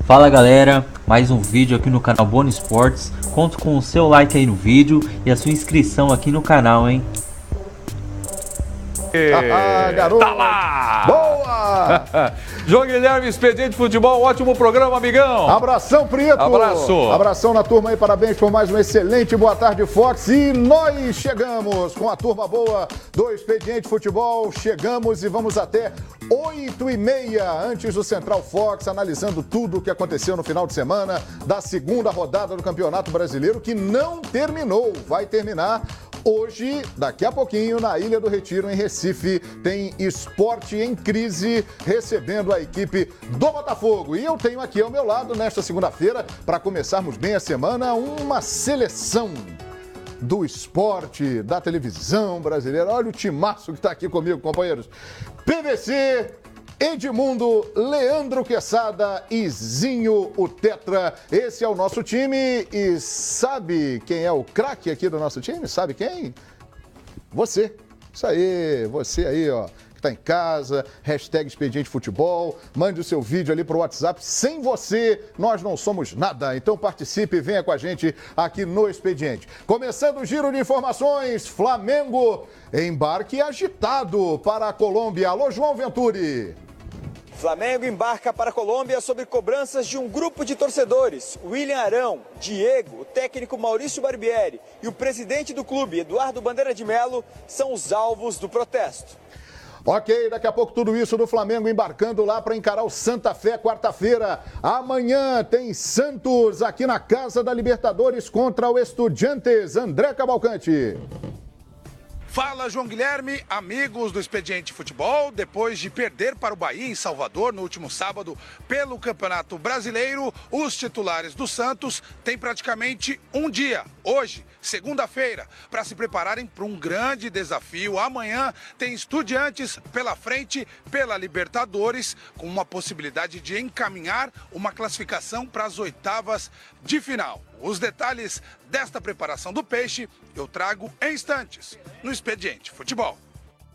Fala galera, mais um vídeo aqui no canal Boni Esportes. Conto com o seu like aí no vídeo e a sua inscrição aqui no canal, hein? Garoto! Tá lá! Boa! João Guilherme, Expediente Futebol, ótimo programa, amigão! Abração, Prieto! Abraço! Abração na turma aí, parabéns por mais um excelente Boa Tarde Fox. E nós chegamos com a turma boa do Expediente Futebol. Chegamos e vamos até 8h30 antes do Central Fox, analisando tudo o que aconteceu no final de semana da segunda rodada do Campeonato Brasileiro, que não terminou, vai terminar hoje, daqui a pouquinho, na Ilha do Retiro, em Recife, tem Sport em Crise, recebendo a equipe do Botafogo. E eu tenho aqui ao meu lado, nesta segunda-feira, para começarmos bem a semana, uma seleção do esporte, da televisão brasileira. Olha o timaço que está aqui comigo, companheiros. PVC, Edmundo, Leandro Quesada e Zinho, o Tetra. Esse é o nosso time. E sabe quem é o craque aqui do nosso time? Sabe quem? Você. Isso aí, você aí, ó, que tá em casa, hashtag Expediente Futebol, mande o seu vídeo ali pro WhatsApp. Sem você, nós não somos nada. Então participe e venha com a gente aqui no Expediente. Começando o giro de informações, Flamengo, embarque agitado para a Colômbia. Alô, João Venturi. Flamengo embarca para a Colômbia sob cobranças de um grupo de torcedores. William Arão, Diego, o técnico Maurício Barbieri e o presidente do clube, Eduardo Bandeira de Melo, são os alvos do protesto. Ok, daqui a pouco tudo isso do Flamengo embarcando lá para encarar o Santa Fé quarta-feira. Amanhã tem Santos aqui na Casa da Libertadores contra o Estudiantes. André Cavalcante. Fala, João Guilherme, amigos do Expediente Futebol. Depois de perder para o Bahia em Salvador no último sábado pelo Campeonato Brasileiro, os titulares do Santos têm praticamente um dia, hoje, segunda-feira, para se prepararem para um grande desafio. Amanhã tem Estudiantes pela frente pela Libertadores, com uma possibilidade de encaminhar uma classificação para as oitavas de final. Os detalhes desta preparação do Peixe eu trago em instantes no Expediente Futebol.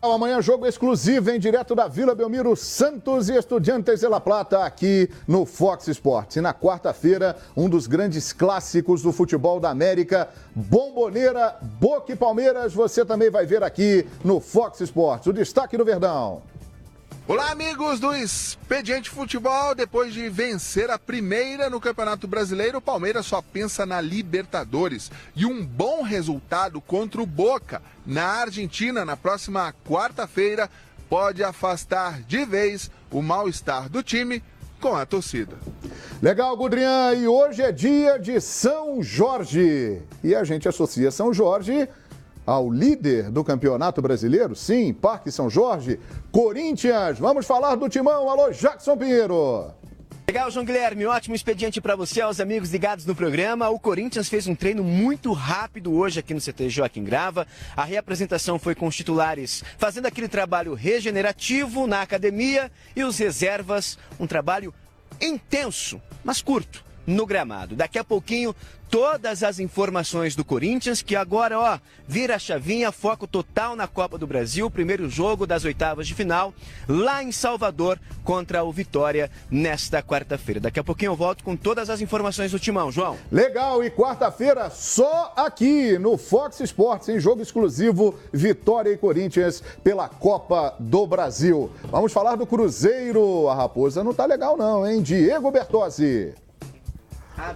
Amanhã jogo exclusivo, hein? Direto da Vila Belmiro, Santos e Estudiantes de La Plata, aqui no Fox Sports. E na quarta-feira, um dos grandes clássicos do futebol da América, Bomboneira, Boca e Palmeiras, você também vai ver aqui no Fox Sports. O destaque do Verdão. Olá, amigos do Expediente Futebol. Depois de vencer a primeira no Campeonato Brasileiro, o Palmeiras só pensa na Libertadores. E um bom resultado contra o Boca na Argentina na próxima quarta-feira pode afastar de vez o mal-estar do time com a torcida. Legal, Gudrian. E hoje é dia de São Jorge. E a gente associa São Jorge ao líder do Campeonato Brasileiro, sim, Parque São Jorge, Corinthians. Vamos falar do timão. Alô, Jackson Pinheiro. Legal, João Guilherme, ótimo expediente para você, aos amigos ligados no programa. O Corinthians fez um treino muito rápido hoje aqui no CT Joaquim Grava. A reapresentação foi com os titulares fazendo aquele trabalho regenerativo na academia e os reservas, um trabalho intenso, mas curto, no gramado. Daqui a pouquinho, todas as informações do Corinthians, que agora, ó, vira a chavinha, foco total na Copa do Brasil, primeiro jogo das oitavas de final, lá em Salvador, contra o Vitória, nesta quarta-feira. Daqui a pouquinho eu volto com todas as informações do timão, João. Legal, e quarta-feira só aqui no Fox Sports, em jogo exclusivo, Vitória e Corinthians pela Copa do Brasil. Vamos falar do Cruzeiro. A Raposa não tá legal não, hein? Diego Bertozzi.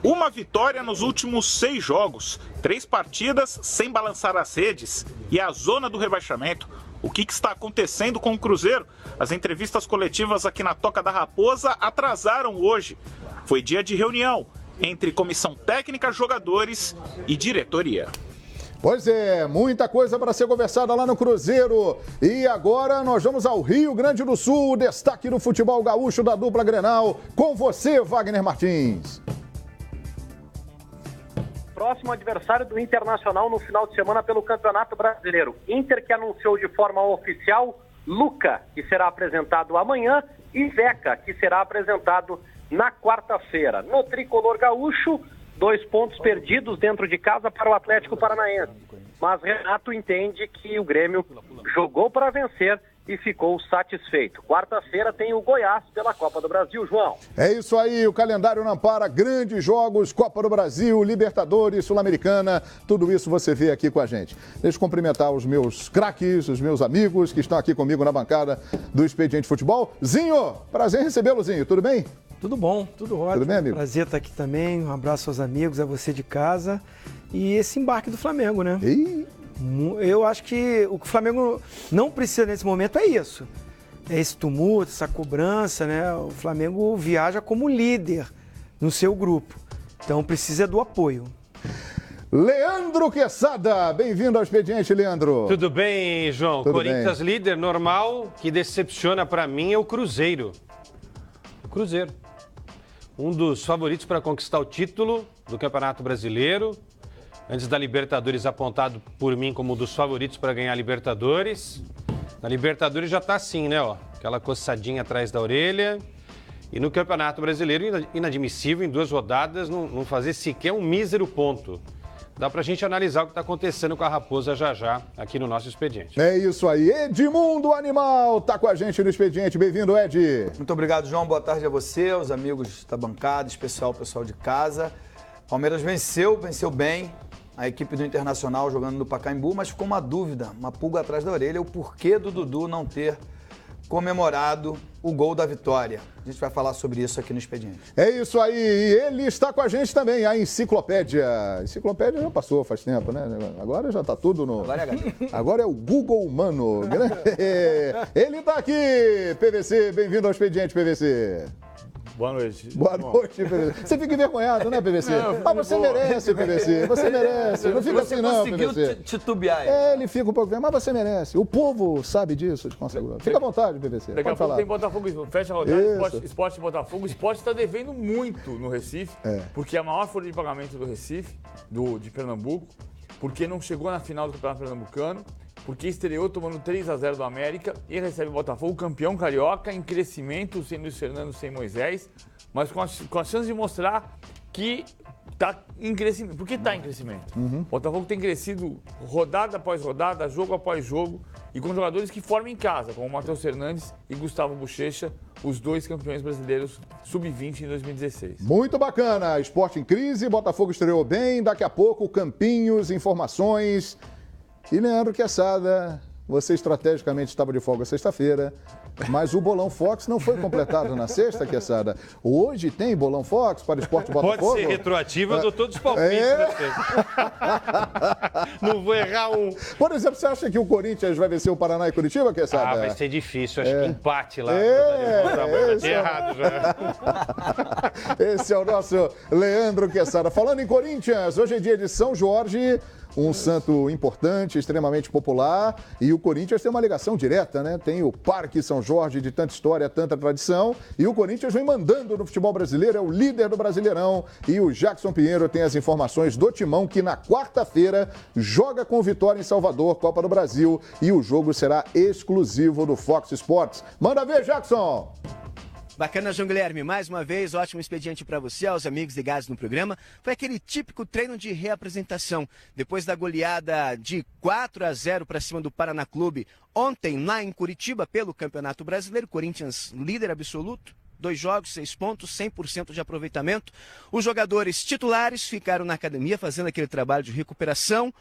Uma vitória nos últimos 6 jogos, 3 partidas sem balançar as redes e a zona do rebaixamento. O que está acontecendo com o Cruzeiro? As entrevistas coletivas aqui na Toca da Raposa atrasaram hoje. Foi dia de reunião entre comissão técnica, jogadores e diretoria. Pois é, muita coisa para ser conversada lá no Cruzeiro. E agora nós vamos ao Rio Grande do Sul, o destaque do futebol gaúcho da dupla Grenal. Com você, Wagner Martins. Próximo adversário do Internacional no final de semana pelo Campeonato Brasileiro. Inter, que anunciou de forma oficial Luca, que será apresentado amanhã, e Zeca, que será apresentado na quarta-feira. No tricolor gaúcho, 2 pontos perdidos dentro de casa para o Atlético Paranaense. Mas Renato entende que o Grêmio jogou para vencer e ficou satisfeito. Quarta-feira tem o Goiás pela Copa do Brasil, João. É isso aí, o calendário não para, grandes jogos, Copa do Brasil, Libertadores, Sul-Americana, tudo isso você vê aqui com a gente. Deixa eu cumprimentar os meus craques, os meus amigos que estão aqui comigo na bancada do Expediente Futebol. Zinho, prazer em recebê-lo, Zinho, tudo bem? Tudo bom, tudo ótimo. Tudo bem, amigo? Prazer estar aqui também, um abraço aos amigos, a você de casa e esse embarque do Flamengo, né? Eu acho que o que o Flamengo não precisa nesse momento é isso. É esse tumulto, essa cobrança, né? O Flamengo viaja como líder no seu grupo. Então precisa do apoio. Leandro Quesada, bem-vindo ao Expediente, Leandro. Tudo bem, João? Tudo Corinthians bem. líder normal, que decepciona para mim é o Cruzeiro. O Cruzeiro. Um dos favoritos para conquistar o título do Campeonato Brasileiro. Antes da Libertadores, apontado por mim como um dos favoritos para ganhar a Libertadores. Na Libertadores já tá assim, né? Ó, aquela coçadinha atrás da orelha. E no Campeonato Brasileiro, inadmissível em 2 rodadas, não fazer sequer um mísero ponto. Dá pra gente analisar o que está acontecendo com a Raposa já aqui no nosso Expediente. É isso aí, Edmundo Animal tá com a gente no Expediente. Bem-vindo, Ed. Muito obrigado, João. Boa tarde a você, aos amigos da bancada, especial pessoal de casa. Palmeiras venceu bem. A equipe do Internacional jogando no Pacaembu, mas ficou uma dúvida, uma pulga atrás da orelha, o porquê do Dudu não ter comemorado o gol da vitória. A gente vai falar sobre isso aqui no Expediente. É isso aí, e ele está com a gente também, a Enciclopédia. A Enciclopédia já passou faz tempo, né? Agora já está tudo no... Agora é o Google humano. Ele está aqui, PVC, bem-vindo ao Expediente, PVC. Boa noite. Boa noite, PVC. Você fica envergonhado, né, PVC? Mas você merece, PVC. Você merece. Não fica assim, não, PVC. Você conseguiu titubear. Ele fica um pouco... Mas você merece. O povo sabe disso, de consagrado. Fica à vontade, PVC. Daqui a pouco tem Botafogo. Fecha a rodada, Sport e Botafogo. O Sport está devendo muito no Recife, porque é a maior folha de pagamento do Recife, de Pernambuco, porque não chegou na final do Campeonato Pernambucano, porque estreou tomando 3-0 do América e recebe o Botafogo, campeão carioca, em crescimento, sem Luiz Fernando, sem Moisés, mas com a chance de mostrar que está em crescimento. Por que está em crescimento? O Botafogo tem crescido rodada após rodada, jogo após jogo, e com jogadores que formam em casa, como o Matheus Fernandes e Gustavo Bochecha, os 2 campeões brasileiros sub-20 em 2016. Muito bacana. Esporte em crise, Botafogo estreou bem, daqui a pouco Campinhos, informações... E Leandro Quesada, você estrategicamente estava de folga sexta-feira, mas o Bolão Fox não foi completado na sexta, Quesada. Hoje tem Bolão Fox para o Esporte Botafogo? Pode ser retroativo, eu dou todos os palpites. Não vou errar um. Por exemplo, você acha que o Corinthians vai vencer o Paraná e Curitiba, Quesada? Vai ser difícil, acho que empate lá. Errado já. Esse é o nosso Leandro Quesada. Falando em Corinthians, hoje é dia de São Jorge, um santo importante, extremamente popular, e o Corinthians tem uma ligação direta, né? Tem o Parque São Jorge, de tanta história, tanta tradição, e o Corinthians vem mandando no futebol brasileiro, é o líder do Brasileirão, e o Jackson Pinheiro tem as informações do Timão, que na quarta-feira joga com Vitória em Salvador, Copa do Brasil, e o jogo será exclusivo do Fox Sports. Manda ver, Jackson! Bacana, João Guilherme. Mais uma vez, ótimo expediente para você, aos amigos ligados no programa. Foi aquele típico treino de reapresentação. Depois da goleada de 4-0 para cima do Paraná Clube, ontem lá em Curitiba, pelo Campeonato Brasileiro, Corinthians líder absoluto. 2 jogos, 6 pontos, 100% de aproveitamento. Os jogadores titulares ficaram na academia fazendo aquele trabalho de recuperação.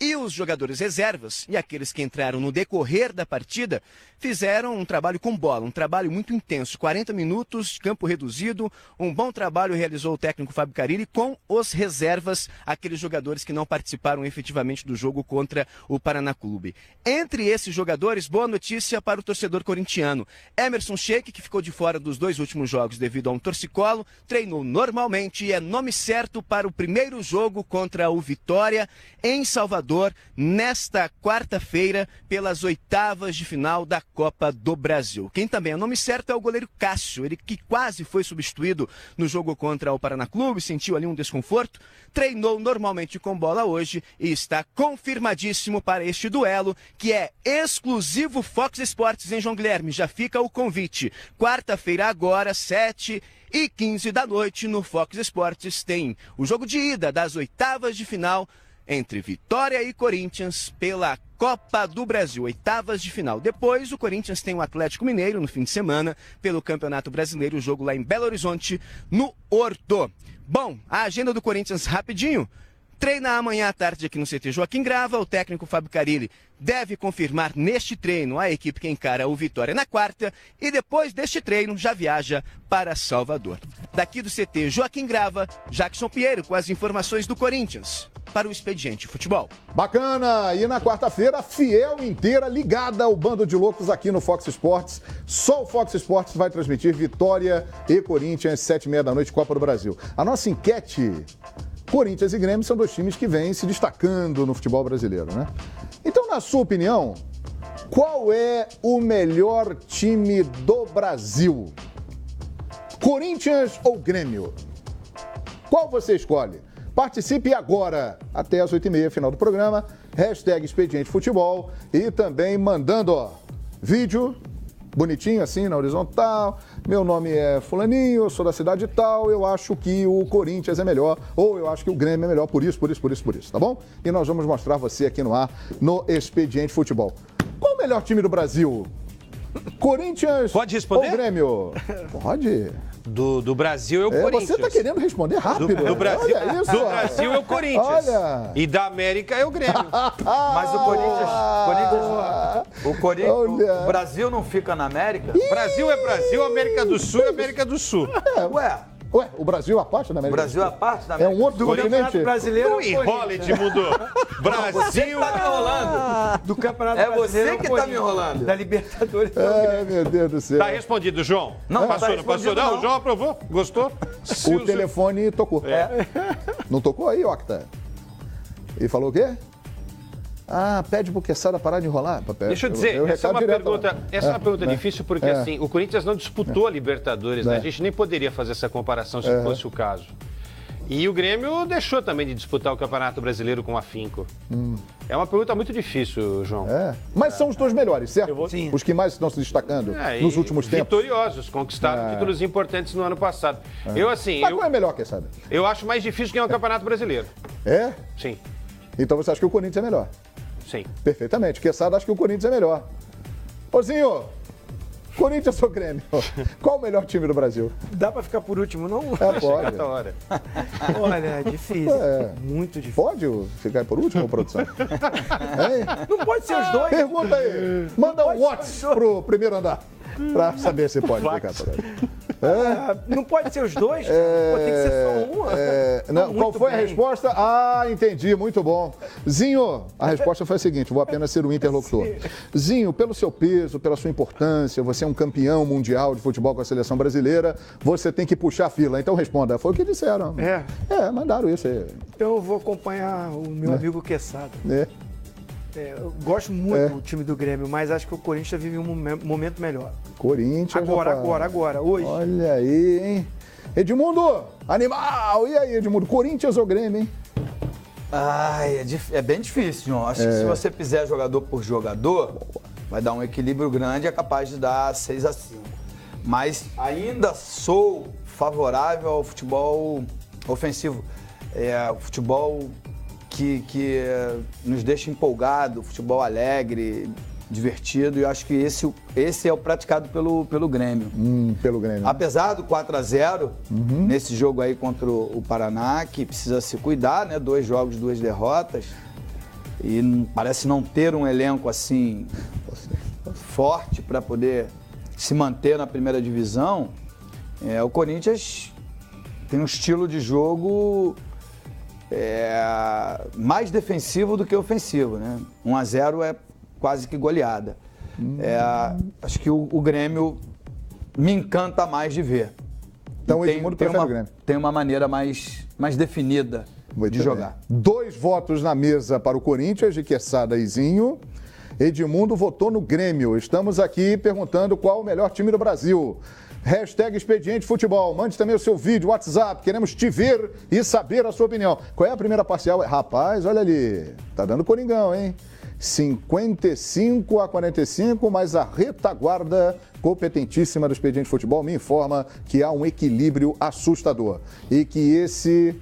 E os jogadores reservas e aqueles que entraram no decorrer da partida fizeram um trabalho com bola, um trabalho muito intenso, 40 minutos, campo reduzido, um bom trabalho realizou o técnico Fábio Carille com os reservas, aqueles jogadores que não participaram efetivamente do jogo contra o Paraná Clube. Entre esses jogadores, boa notícia para o torcedor corintiano. Emerson Sheik, que ficou de fora dos 2 últimos jogos devido a um torcicolo, treinou normalmente e é nome certo para o primeiro jogo contra o Vitória em Salvador, nesta quarta-feira, pelas 8ª de final da Copa do Brasil. Quem também é nome certo é o goleiro Cássio, ele que quase foi substituído no jogo contra o Paraná Clube, sentiu ali um desconforto, treinou normalmente com bola hoje e está confirmadíssimo para este duelo, que é exclusivo Fox Sports, em João Guilherme. Já fica o convite. Quarta-feira agora, 7h15 da noite, no Fox Sports tem o jogo de ida das 8ª de final entre Vitória e Corinthians pela Copa do Brasil, oitavas de final. Depois, o Corinthians tem o Atlético Mineiro no fim de semana pelo Campeonato Brasileiro, o jogo lá em Belo Horizonte, no Horto. Bom, a agenda do Corinthians rapidinho. Treina amanhã à tarde aqui no CT Joaquim Grava. O técnico Fábio Carille deve confirmar neste treino a equipe que encara o Vitória na quarta e depois deste treino já viaja para Salvador. Daqui do CT Joaquim Grava, Jackson Pinheiro com as informações do Corinthians para o Expediente Futebol. Bacana! E na quarta-feira, fiel inteira ligada ao bando de loucos aqui no Fox Sports. Só o Fox Sports vai transmitir Vitória e Corinthians, 7h30 da noite, Copa do Brasil. A nossa enquete... Corinthians e Grêmio são dois times que vêm se destacando no futebol brasileiro, né? Então, na sua opinião, qual é o melhor time do Brasil? Corinthians ou Grêmio? Qual você escolhe? Participe agora, até as 8h30, final do programa, #Expediente Futebol e também mandando, vídeo bonitinho assim, na horizontal. Meu nome é fulaninho, eu sou da cidade tal, eu acho que o Corinthians é melhor, ou eu acho que o Grêmio é melhor, por isso, tá bom? E nós vamos mostrar você aqui no ar, no Expediente Futebol. Qual o melhor time do Brasil? Corinthians Pode responder? ou Grêmio? Pode. Do Brasil é o Corinthians. Você tá querendo responder rápido. Do Brasil, olha isso, do Brasil é o Corinthians. Olha. E da América é o Grêmio. Mas o Corinthians, o Brasil não fica na América? Brasil é Brasil, América do Sul é América do Sul. Ué, o Brasil é a parte da América? O Brasil é a parte da América? É um outro continente? Brasileiro. Não enrola, Edmundo. Brasil. Você que tá me enrolando. Do Campeonato É Brasileiro. você que tá me enrolando. Da Libertadores. Ai, meu Deus do céu. Tá respondido, João. Não, passou, tá não passou. respondido, Não, não. o João aprovou. Gostou? O telefone tocou. Não tocou aí, Octa? E falou o quê? Ah, pede pro Quesada parar de enrolar. Deixa eu dizer, essa é uma pergunta difícil, porque assim, o Corinthians não disputou a Libertadores, né? A gente nem poderia fazer essa comparação se fosse o caso. E o Grêmio deixou também de disputar o Campeonato Brasileiro com afinco. É uma pergunta muito difícil, João. Mas são os dois melhores, certo? Sim. Os que mais estão se destacando nos últimos tempos. Vitoriosos, conquistaram títulos importantes no ano passado. Mas qual é melhor, Quesada? Eu acho mais difícil ganhar o Campeonato Brasileiro. É? Sim. Então você acha que o Corinthians é melhor? Sim. Perfeitamente. Quesada acha que o Corinthians é melhor. Ô, Corinthians ou Grêmio? Qual o melhor time do Brasil? Dá pra ficar por último, não? Pode. Hora. Olha, é difícil. Muito difícil. Pode ficar por último, produção? Não pode ser os dois. Pergunta aí. Manda um WhatsApp pro primeiro andar pra saber se pode ficar por aí. Não pode ser os dois? Pô, tem que ser só um. Não, qual foi a resposta? Ah, entendi, muito bom. Zinho, a resposta foi a seguinte, vou apenas ser o interlocutor. Zinho, pelo seu peso, pela sua importância, você é um campeão mundial de futebol com a seleção brasileira, você tem que puxar a fila. Então responda, foi o que disseram. Mandaram isso aí. Então eu vou acompanhar o meu amigo Quesada. Eu gosto muito do time do Grêmio, mas acho que o Corinthians vive um momento melhor. Corinthians, Agora, hoje. Olha aí, hein? Edmundo, animal! E aí, Edmundo, Corinthians ou Grêmio, hein? É bem difícil, João. Acho que se você fizer jogador por jogador, vai dar um equilíbrio grande e é capaz de dar 6-5. Mas ainda sou favorável ao futebol ofensivo. O futebol que nos deixa empolgado, futebol alegre, divertido, e eu acho que esse é o praticado pelo Grêmio. Pelo Grêmio. Apesar do 4-0, nesse jogo aí contra o Paraná, que precisa se cuidar, né? 2 jogos, 2 derrotas, e parece não ter um elenco assim forte para poder se manter na primeira divisão. O Corinthians tem um estilo de jogo mais defensivo do que ofensivo, né? 1-0 é quase que goleada. Acho que o Grêmio me encanta mais de ver. Então o Edmundo prefere o Grêmio. Tem uma maneira mais definida de jogar. 2 votos na mesa para o Corinthians, de Quesada e Zinho. Edmundo votou no Grêmio. Estamos aqui perguntando qual o melhor time do Brasil. #Expediente Futebol. Mande também o seu vídeo, WhatsApp. Queremos te ver e saber a sua opinião. Qual é a primeira parcial? Rapaz, olha ali. Tá dando Coringão, hein? 55-45, mas a retaguarda competentíssima do Expediente Futebol me informa que há um equilíbrio assustador. E que esse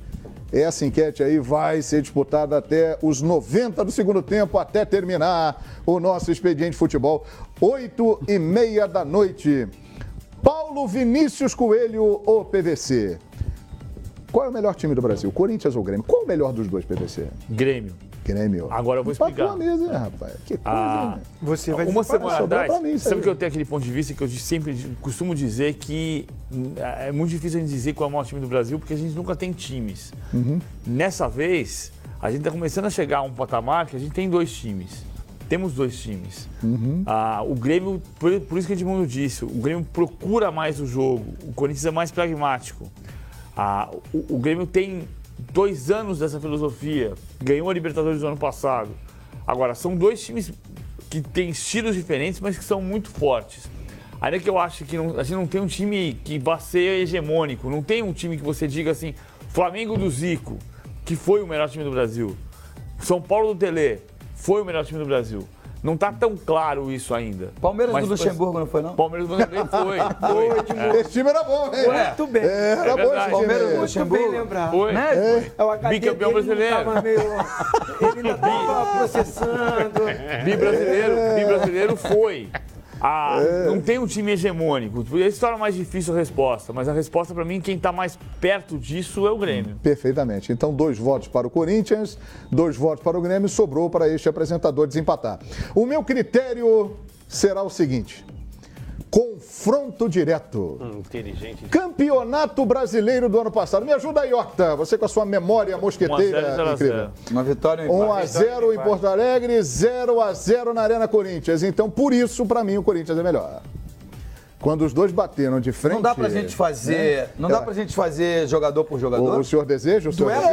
Essa enquete aí vai ser disputada até os 90 do segundo tempo, até terminar o nosso Expediente Futebol, 8h30 da noite. Paulo Vinícius Coelho ou PVC? Qual é o melhor time do Brasil, Corinthians ou Grêmio? Qual é o melhor dos dois, PVC? Grêmio. Agora eu vou explicar. Empatou a mesa, hein, rapaz? Que coisa, né? Você vai Uma semana atrás, sabe aí. que eu tenho aquele ponto de vista que eu sempre costumo dizer que é muito difícil a gente dizer qual é o maior time do Brasil, porque a gente nunca tem times. Nessa vez, a gente está começando a chegar a um patamar que a gente tem 2 times. Temos 2 times. O Grêmio, por isso que o Edmundo disse, o Grêmio procura mais o jogo, o Corinthians é mais pragmático. O Grêmio tem 2 anos dessa filosofia, ganhou a Libertadores no ano passado. Agora, são 2 times que têm estilos diferentes, mas que são muito fortes. Ainda que eu acho que a gente não tem um time que vá ser hegemônico, não tem um time que você diga assim, Flamengo do Zico, que foi o melhor time do Brasil, São Paulo do Telê, foi o melhor time do Brasil. Não está tão claro isso ainda. Palmeiras do Luxemburgo não foi, não? Palmeiras do Luxemburgo foi. Esse time era bom, hein? Muito bem. Era bom esse time. Palmeiras do Luxemburgo. Muito bem lembrado. Foi. Né? Bicampeão brasileiro. Ele ainda estava processando. Bi-brasileiro foi. Não tem um time hegemônico. Isso torna mais difícil a resposta, mas a resposta para mim, quem está mais perto disso é o Grêmio. Perfeitamente. Então, 2 votos para o Corinthians, 2 votos para o Grêmio, sobrou para este apresentador desempatar. O meu critério será o seguinte: confronto direto. Inteligente. Campeonato Brasileiro do ano passado. Me ajuda aí, Horta. Você com a sua memória mosqueteira 1-0, incrível. Uma vitória 1-0 em Porto Alegre, 0-0 na Arena Corinthians. Então, por isso, para mim, o Corinthians é melhor. Quando os dois bateram de frente... Não dá pra gente fazer, dá pra gente fazer jogador por jogador? O senhor deseja? Duelo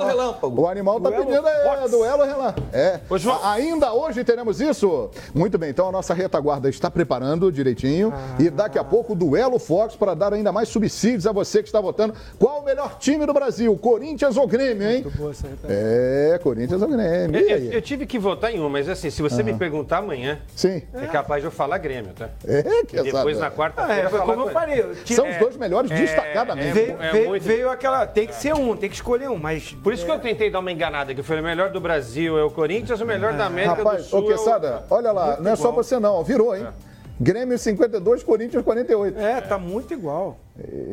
relâmpago. O animal tá pedindo duelo relâmpago. Ainda hoje teremos isso? Muito bem, então a nossa retaguarda está preparando direitinho e daqui a pouco o duelo Fox para dar ainda mais subsídios a você que está votando. Qual o melhor time do Brasil, Corinthians ou Grêmio, hein? Muito boa essa retaguarda. Corinthians ou Grêmio. Eu tive que votar em um, mas assim, se você me perguntar amanhã, é capaz de eu falar Grêmio, tá? Que e depois na quarta-feira como eu falei. São os dois melhores destacadamente. Veio aquela... Tem que ser um, tem que escolher um, mas... Por isso que eu tentei dar uma enganada, que foi o melhor do Brasil é o Corinthians, o melhor da América do Sul Quesada, olha lá, não é só você não, virou, hein? Grêmio 52, Corinthians 48. Tá muito igual.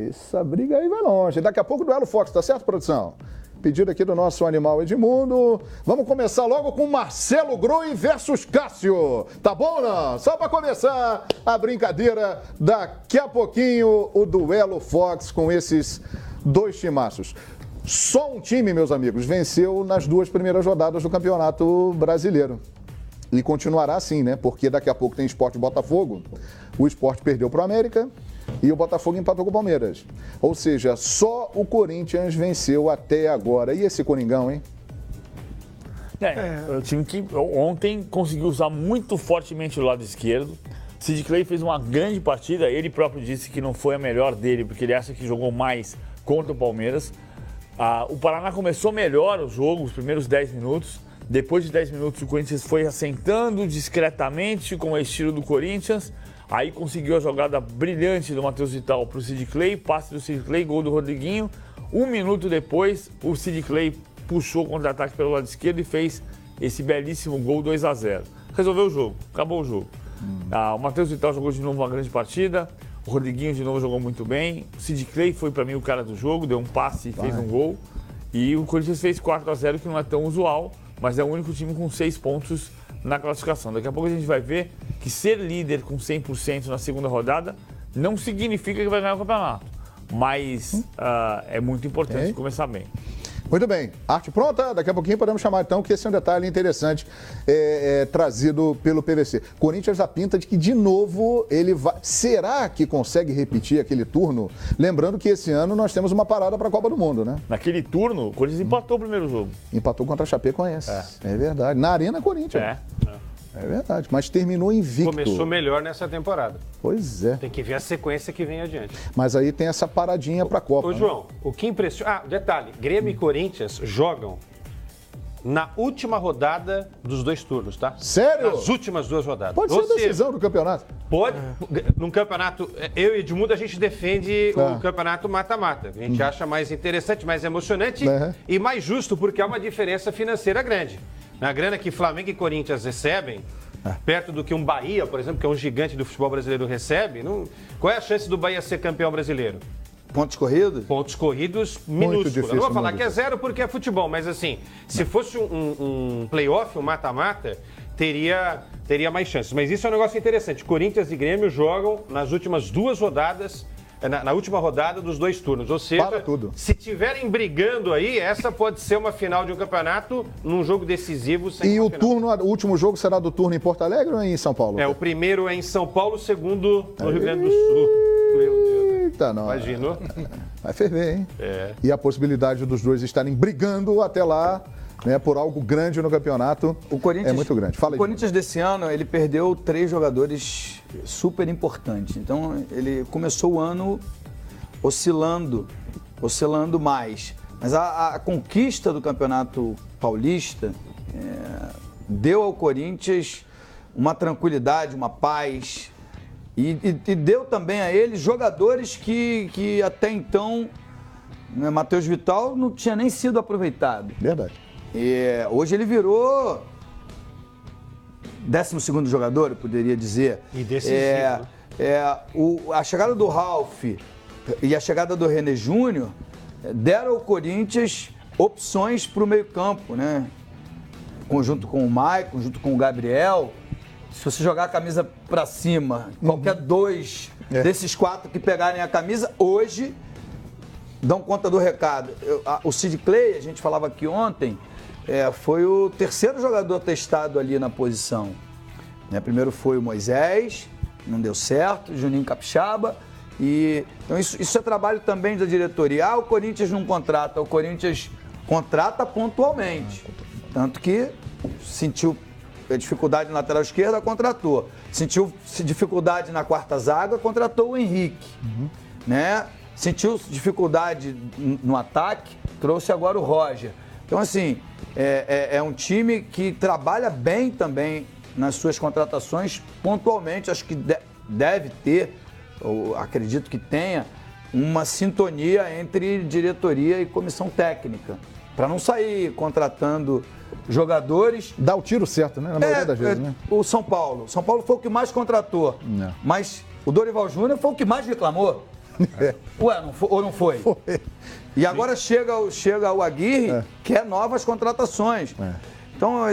Essa briga aí vai longe. Daqui a pouco o duelo Fox, tá certo, produção? Pedido aqui do nosso animal Edmundo. Vamos começar logo com Marcelo Groi versus Cássio. Tá bom, não? Só para começar a brincadeira, daqui a pouquinho o duelo Fox com esses 2 timaços. Só um time, meus amigos, venceu nas 2 primeiras rodadas do Campeonato Brasileiro. E continuará assim, né? Porque daqui a pouco tem Sport e Botafogo. O Sport perdeu para o América e o Botafogo empatou com o Palmeiras. Ou seja, só o Corinthians venceu até agora. E esse Coringão, hein? É o time que ontem conseguiu usar muito fortemente o lado esquerdo. Sid Clay fez uma grande partida. Ele próprio disse que não foi a melhor dele, porque ele acha que jogou mais contra o Palmeiras. O Paraná começou melhor o jogo, os primeiros 10 minutos. Depois de 10 minutos, o Corinthians foi assentando discretamente com o estilo do Corinthians. Aí conseguiu a jogada brilhante do Matheus Vital para o Sid Clay, passe do Sid Clay, gol do Rodriguinho. 1 minuto depois, o Sid Clay puxou o contra-ataque pelo lado esquerdo e fez esse belíssimo gol 2-0. Resolveu o jogo, acabou o jogo. O Matheus Vital jogou de novo uma grande partida, o Rodriguinho de novo jogou muito bem. O Sid Clay foi para mim o cara do jogo, deu um passe e fez um gol. E o Corinthians fez 4-0, que não é tão usual, mas é o único time com 6 pontos na classificação. Daqui a pouco a gente vai ver que ser líder com 100% na segunda rodada não significa que vai ganhar o campeonato, mas é muito importante começar bem. Muito bem. Arte pronta? Daqui a pouquinho podemos chamar então, que esse é um detalhe interessante trazido pelo PVC. Corinthians dá pinta de que, de novo, ele vai... Será que consegue repetir aquele turno? Lembrando que esse ano nós temos uma parada para a Copa do Mundo, né? Naquele turno, o Corinthians empatou o primeiro jogo. Empatou contra a Chapecoense. É verdade. Na Arena Corinthians. É verdade, mas terminou invicto. Começou melhor nessa temporada. Pois é. Tem que ver a sequência que vem adiante. Mas aí tem essa paradinha para a Copa. Ô, João, o que impressiona... detalhe, Grêmio e Corinthians jogam na última rodada dos 2 turnos, tá? Sério? Nas últimas 2 rodadas. Pode ser a decisão do campeonato. Pode. Num campeonato, eu e Edmundo, a gente defende o campeonato mata-mata. A gente acha mais interessante, mais emocionante e mais justo, porque há uma diferença financeira grande. Na grana que Flamengo e Corinthians recebem, perto do que um Bahia, por exemplo, que é um gigante do futebol brasileiro, recebe, qual é a chance do Bahia ser campeão brasileiro? Pontos corridos? Pontos corridos minúsculos. Eu não vou falar que é 0 porque é futebol, mas assim, se fosse um playoff, um mata-mata, teria mais chances. Mas isso é um negócio interessante. Corinthians e Grêmio jogam nas últimas 2 rodadas, na última rodada dos 2 turnos. Ou seja, se estiverem brigando aí, essa pode ser uma final de um campeonato num jogo decisivo. Sem o último jogo será do turno em Porto Alegre ou em São Paulo? O primeiro é em São Paulo, o segundo no Rio Grande do Sul. Meu Deus. Eita, não. Imaginou? Vai ferver, hein? E a possibilidade dos dois estarem brigando até lá, né, por algo grande no campeonato, é muito grande. Fala aí. O Corinthians desse ano, ele perdeu 3 jogadores super importantes. Então, ele começou o ano oscilando mais. Mas a conquista do Campeonato Paulista deu ao Corinthians uma tranquilidade, uma paz. E deu também a ele jogadores que até então, né, Matheus Vital não tinha nem sido aproveitado. Verdade. Hoje ele virou 12º jogador, eu poderia dizer. E decisivo. A chegada do Ralf e a chegada do René Júnior deram ao Corinthians opções para o meio-campo, né? Junto com o Maicon, junto com o Gabriel. Se você jogar a camisa para cima, qualquer 2 desses 4 que pegarem a camisa, hoje dão conta do recado. O Sid Clay, a gente falava aqui ontem, foi o 3º jogador testado ali na posição. Primeiro foi o Moisés, não deu certo, Juninho Capixaba. Então isso é trabalho também da diretoria. O Corinthians não contrata, o Corinthians contrata pontualmente. Tanto que sentiu dificuldade na lateral esquerda, contratou. Sentiu dificuldade na quarta zaga, contratou o Henrique. Né? Sentiu dificuldade no ataque, trouxe agora o Roger. Então, assim, é um time que trabalha bem também nas suas contratações pontualmente. Acho que deve ter, ou acredito que tenha, uma sintonia entre diretoria e comissão técnica. Para não sair contratando jogadores. Dá o tiro certo, né? Na maioria das vezes, né? O São Paulo. São Paulo foi o que mais contratou. Não. Mas o Dorival Júnior foi o que mais reclamou. Ué, não foi, ou não foi? Foi. E agora chega o Aguirre, quer novas contratações. Então,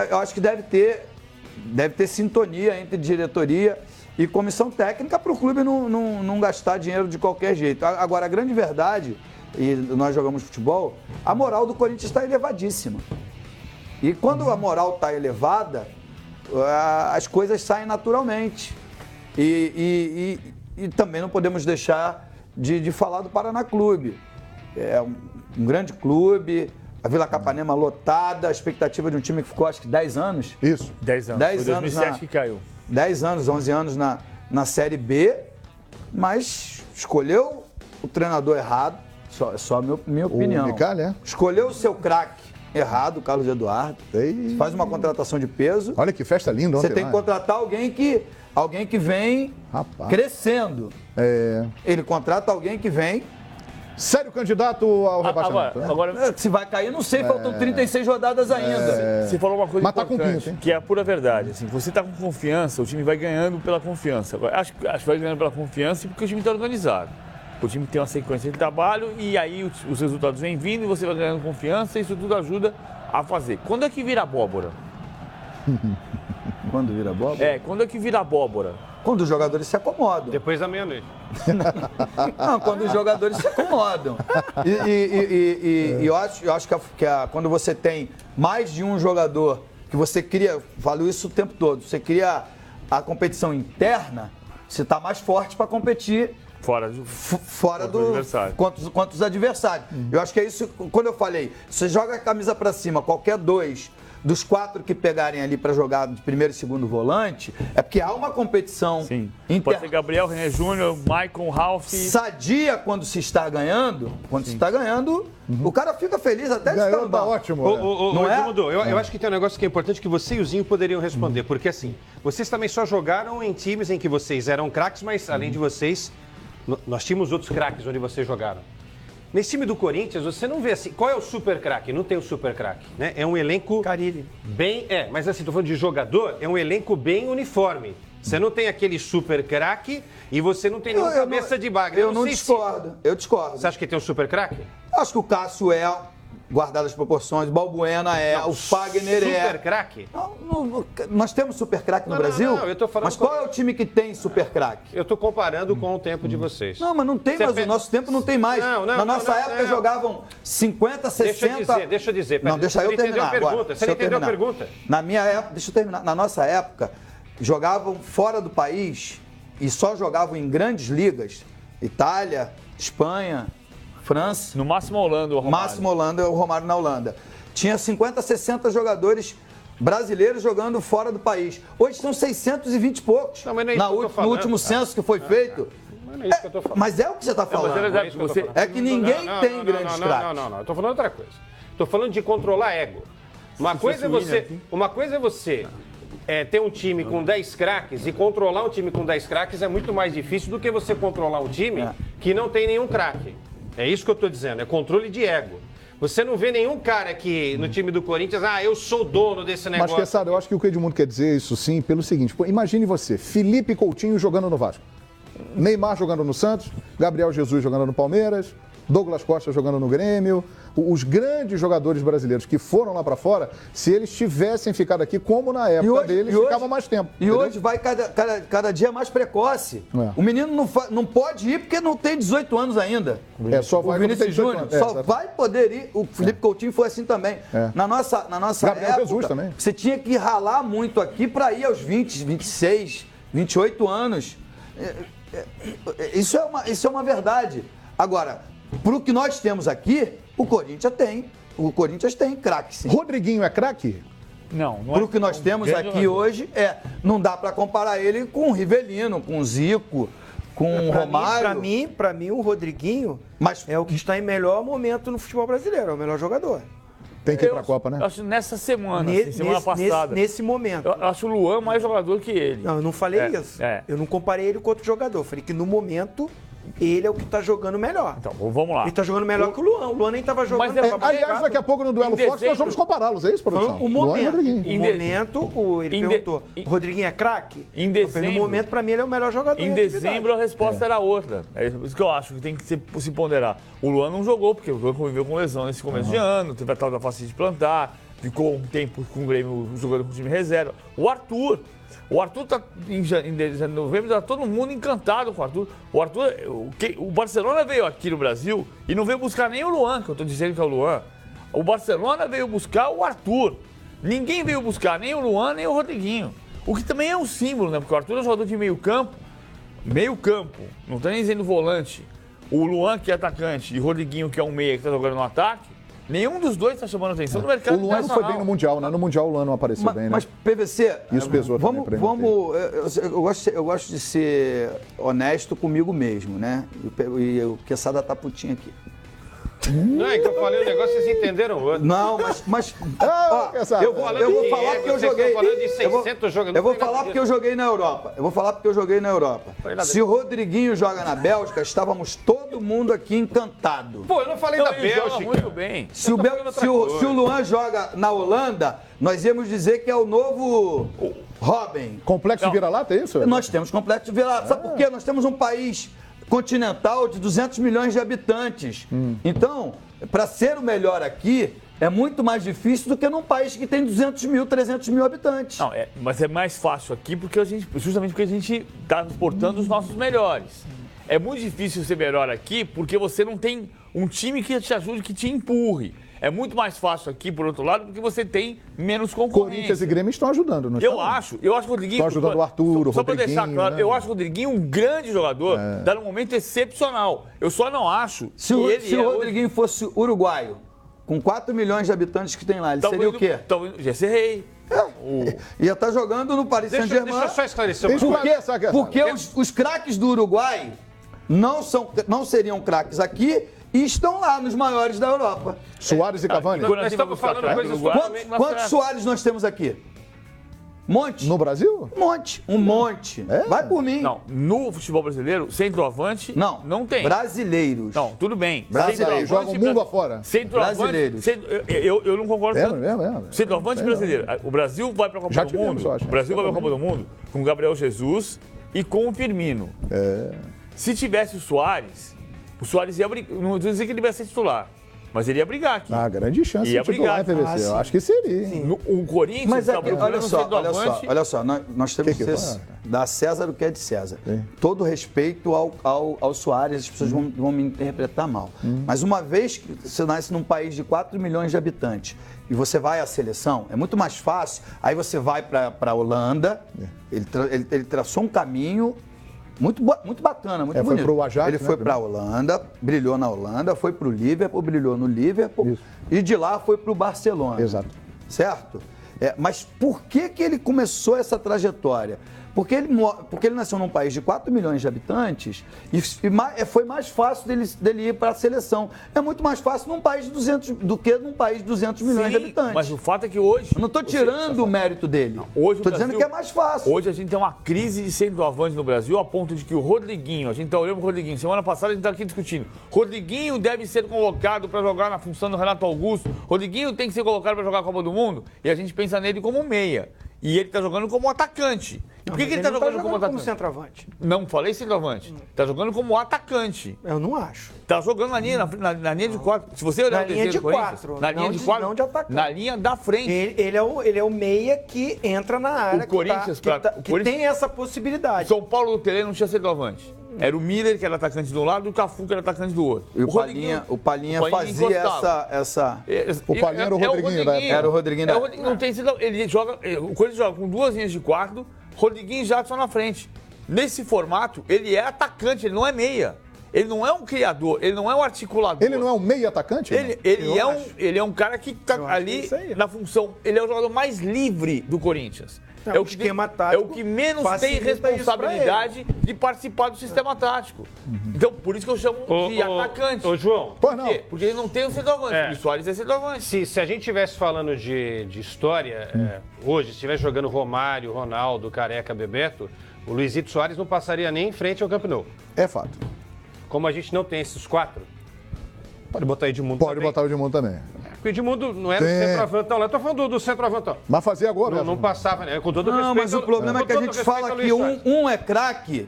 eu acho que deve ter sintonia entre diretoria e comissão técnica para o clube não gastar dinheiro de qualquer jeito. Agora, a grande verdade, e nós jogamos futebol, a moral do Corinthians está elevadíssima. E quando a moral está elevada, as coisas saem naturalmente. E também não podemos deixar de falar do Paraná Clube. É um grande clube, a Vila Capanema lotada, a expectativa de um time que ficou, acho que 10 anos. Isso. 10 anos. 10 Foi anos 2007 que caiu. 10 anos, 11 anos na Série B, mas escolheu o treinador errado, só a minha opinião. Micalha, Escolheu o seu craque errado, o Carlos Eduardo. Faz uma contratação de peso. Olha que festa linda ontem. Você tem que contratar alguém que vem crescendo. Ele contrata alguém que vem. Sério candidato ao rebaixamento. Agora, se vai cair, não sei, faltam 36 rodadas ainda. Você falou uma coisa importante, pinto, que é a pura verdade. Assim, você está com confiança, o time vai ganhando pela confiança. Agora, acho que vai ganhando pela confiança porque o time está organizado. O time tem uma sequência de trabalho e aí os resultados vêm vindo e você vai ganhando confiança e isso tudo ajuda a fazer. Quando é que vira abóbora? Quando vira abóbora? Quando é que vira abóbora? Quando os jogadores se acomodam. Depois da meia-noite. Não, quando os jogadores se acomodam. E eu acho que quando você tem mais de um jogador que você cria, falo isso o tempo todo, você cria a competição interna, você está mais forte para competir fora do adversário. Contra os adversários. Eu acho que é isso, quando eu falei, você joga a camisa para cima, qualquer 2 dos 4 que pegarem ali para jogar de primeiro e segundo volante, é porque há uma competição. Sim. Pode ser Gabriel, René Júnior, Maicon, Ralf. Sadia quando se está ganhando. Quando se está ganhando, o cara fica feliz até de estar no banco. Ótimo. Não é? Edmundo, eu acho que tem um negócio que é importante que você e o Zinho poderiam responder. Porque assim, vocês também só jogaram em times em que vocês eram craques, mas além de vocês, nós tínhamos outros craques onde vocês jogaram. Nesse time do Corinthians, você não vê assim, qual é o super craque? Não tem o super craque, né? É um elenco bem... mas assim, tô falando de jogador, é um elenco bem uniforme. Você não tem aquele super craque e você não tem nenhuma cabeça de bagre. Eu não discordo, eu discordo. Você acha que tem um super craque? Acho que o Cássio é, guardado as proporções, o Balbuena é, o Fagner é. Super craque? Nós temos super craque no Brasil? Não, eu tô falando mas qual é o time que tem super craque? Eu tô comparando com o tempo de vocês. Não, mas não tem mais, o nosso tempo não tem mais. Na nossa época jogavam 50, 60... Deixa eu dizer. Não, deixa eu terminar agora. Você não entendeu a pergunta? Na minha época, deixa eu terminar. Na nossa época, jogavam fora do país e só jogavam em grandes ligas. Itália, Espanha, França. No máximo a Holanda, o Romário. Máximo Holanda, o Romário na Holanda. Tinha 50, 60 jogadores brasileiros jogando fora do país. Hoje são 620 e poucos. Não, mas não é isso no último censo que foi feito. Mas não é isso que eu tô falando. Mas é o que você está falando. É que ninguém tem grandes craques. Não. Eu tô falando outra coisa. Tô falando de controlar ego. Uma coisa é você ter um time com 10 craques e controlar um time com 10 craques é muito mais difícil do que você controlar um time que não tem nenhum craque. É isso que eu tô dizendo, é controle de ego. Você não vê nenhum cara aqui no time do Corinthians, eu sou dono desse negócio. Mas, Quesada, eu acho que o que o Edmundo quer dizer isso sim, pelo seguinte, imagine você, Felipe Coutinho jogando no Vasco, Neymar jogando no Santos, Gabriel Jesus jogando no Palmeiras, Douglas Costa jogando no Grêmio, os grandes jogadores brasileiros que foram lá para fora, se eles tivessem ficado aqui, como na época deles, ficavam mais tempo. E entendeu? Hoje vai cada dia mais precoce. O menino não pode ir porque não tem 18 anos ainda. Só vai o Vinícius Júnior só vai poder ir. O Felipe Coutinho foi assim também. Na nossa Gabriel época, Jesus também. Você tinha que ralar muito aqui para ir aos 20, 26, 28 anos. Isso é uma verdade. Agora, para o que nós temos aqui, o Corinthians tem craque, sim. Rodriguinho é craque? Não é. Para o que nós temos aqui hoje, não dá para comparar ele com o Rivelino, com o Zico, com o Romário. Para mim, o Rodriguinho é o que está em melhor momento no futebol brasileiro, é o melhor jogador. Tem que ir para a Copa, né? Eu acho nessa semana, semana passada. Nesse momento. Eu acho o Luan mais jogador que ele. Não, eu não falei isso. Eu não comparei ele com outro jogador. Eu falei que no momento ele é o que está jogando melhor. Então, vamos lá. Ele está jogando melhor que o Luan. O Luan nem estava jogando. Aliás, daqui a pouco no Duelo Fox nós vamos compará-los, é isso, produção? O momento. Ele perguntou, o Rodriguinho é craque? Em dezembro. No momento, para mim, ele é o melhor jogador. Em dezembro, a resposta era outra. É isso que eu acho que tem que se ponderar. O Luan não jogou, porque o Luan conviveu com lesão nesse começo de ano, teve a tal da facite de plantar, ficou um tempo com o Grêmio jogando com o time reserva. O Arthur tá em novembro, tá todo mundo encantado com o Arthur. O Barcelona veio aqui no Brasil e não veio buscar nem o Luan, que eu tô dizendo que é o Luan. O Barcelona veio buscar o Arthur. Ninguém veio buscar nem o Luan, nem o Rodriguinho. O que também é um símbolo, né? Porque o Arthur é um jogador de meio campo, não tá nem dizendo volante. O Luan, que é atacante, e o Rodriguinho, que é um meia que tá jogando no ataque. Nenhum dos dois está chamando atenção no mercado internacional. O Luan não foi bem no Mundial, né? No Mundial o Luan não apareceu bem, né? Mas, PVC... Isso pesou também pra ele. Eu gosto de ser honesto comigo mesmo, né? E o Quesada tá putinho aqui. Não, é que eu falei o negócio, vocês entenderam o outro. Não, mas eu vou falar porque eu joguei. Eu vou falar porque eu joguei na Europa. Se o Rodriguinho joga na Bélgica, estávamos todo mundo aqui encantado. Pô, eu não falei da Bélgica. Muito bem. Se o Luan joga na Holanda, nós íamos dizer que é o novo Robin. Complexo de vira-lata, é isso? Nós temos complexo de vira-lata. Sabe por quê? Nós temos um país continental de 200 milhões de habitantes. Então, para ser o melhor aqui, é muito mais difícil do que num país que tem 200 mil, 300 mil habitantes. Não, mas é mais fácil aqui justamente porque a gente está exportando os nossos melhores. É muito difícil ser melhor aqui porque você não tem um time que te ajude, que te empurre. É muito mais fácil aqui, por outro lado, porque você tem menos concorrência. Corinthians e Grêmio estão ajudando, não Eu acho que o Rodriguinho... Estão ajudando o Arthur, o Rodriguinho. Só para deixar claro, eu acho o Rodriguinho um grande jogador, está num momento excepcional. Eu só não acho se o Rodriguinho fosse uruguaio, Com 4 milhões de habitantes que tem lá, ele seria o quê? Ia ser rei. Ia estar jogando no Paris Saint-Germain. Deixa eu só esclarecer Porque os craques do Uruguai não seriam craques aqui e estão lá nos maiores da Europa. Soares e Cavani. Nós estamos falando coisas Quantos Soares nós temos aqui? Monte. No Brasil? Um monte. É? Vai por mim. Não, no futebol brasileiro, centroavante não tem. Brasileiros. Não, tudo bem. Brasileiros, joga o mundo afora. Brasileiros. Eu não concordo com centroavante brasileiro. O Brasil vai para a Copa do Mundo. O Brasil vai para a Copa do Mundo com o Gabriel Jesus e com o Firmino. Se tivesse o Soares ia brigar. Não vou dizer que ele ia ser titular. Mas ele ia brigar aqui. Grande chance de titular, PVC. Eu acho que seria. O Corinthians... Mas olha só, nós temos que dar a César o que é de César. Sim. Todo respeito ao Soares, as pessoas vão me interpretar mal. Mas uma vez que você nasce num país de 4 milhões de habitantes e você vai à seleção, é muito mais fácil. Aí você vai para a Holanda, ele traçou um caminho... Muito bacana, muito bonito. Foi pro Ajax, ele foi para a Holanda, brilhou na Holanda, foi para o Liverpool, brilhou no Liverpool e de lá foi para o Barcelona. Exato. Certo? Mas por que ele começou essa trajetória? Porque ele nasceu num país de 4 milhões de habitantes e foi mais fácil dele ir para a seleção. É muito mais fácil num país de 200 do que num país de 200 milhões de habitantes. Mas o fato é que hoje... Eu não estou tirando o mérito dele. Estou dizendo que é mais fácil. Hoje a gente tem uma crise de centroavante no Brasil a ponto de que o Rodriguinho, a gente está olhando para o Rodriguinho, semana passada a gente está aqui discutindo, Rodriguinho deve ser convocado para jogar na função do Renato Augusto, Rodriguinho tem que ser colocado para jogar a Copa do Mundo e a gente pensa nele como meia. E ele está jogando como atacante. Por que ele está jogando como atacante? Como centroavante. Não falei centroavante. Está jogando como atacante. Eu não acho. Está jogando na linha de 4. Se você olhar na linha de 4. Na linha de 4. Não de atacante. Na linha da frente. Ele é o meia que entra na área. O Corinthians, que tem essa possibilidade. São Paulo do Pelé não tinha centroavante. Era o Miller, que era atacante de um lado, e o Cafu, que era atacante do outro. E o Palinha fazia essa... O Palinha era o Rodriguinho da época. Era o Rodriguinho da época. Não tem sido... O Corinthians joga com 2 linhas de 4, Rodriguinho e Jadson na frente. Nesse formato, ele é atacante, ele não é meia. Ele não é um criador, ele não é um articulador. Ele não é um meia atacante? Ele é um cara que está ali na função... Ele é o jogador mais livre do Corinthians. É o esquema tático. É o que menos tem responsabilidade de participar do sistema tático. Então, por isso que eu chamo de atacante. Ô, João. Por quê? Porque ele não tem o centroavante. O Soares é centroavante. Se a gente estivesse falando de história, hoje, se estivesse jogando Romário, Ronaldo, Careca, Bebeto, o Luizito Soares não passaria nem em frente ao Camp Nou. É fato. Como a gente não tem esses 4, pode botar Edmundo também. Pode botar o Edmundo também. Porque o Edmundo não era o centroavantão lá. Eu tô falando do centroavantão. Mas fazia gol mesmo. Não passava, né? Com todo respeito. Não, mas o problema é que a gente fala que um é craque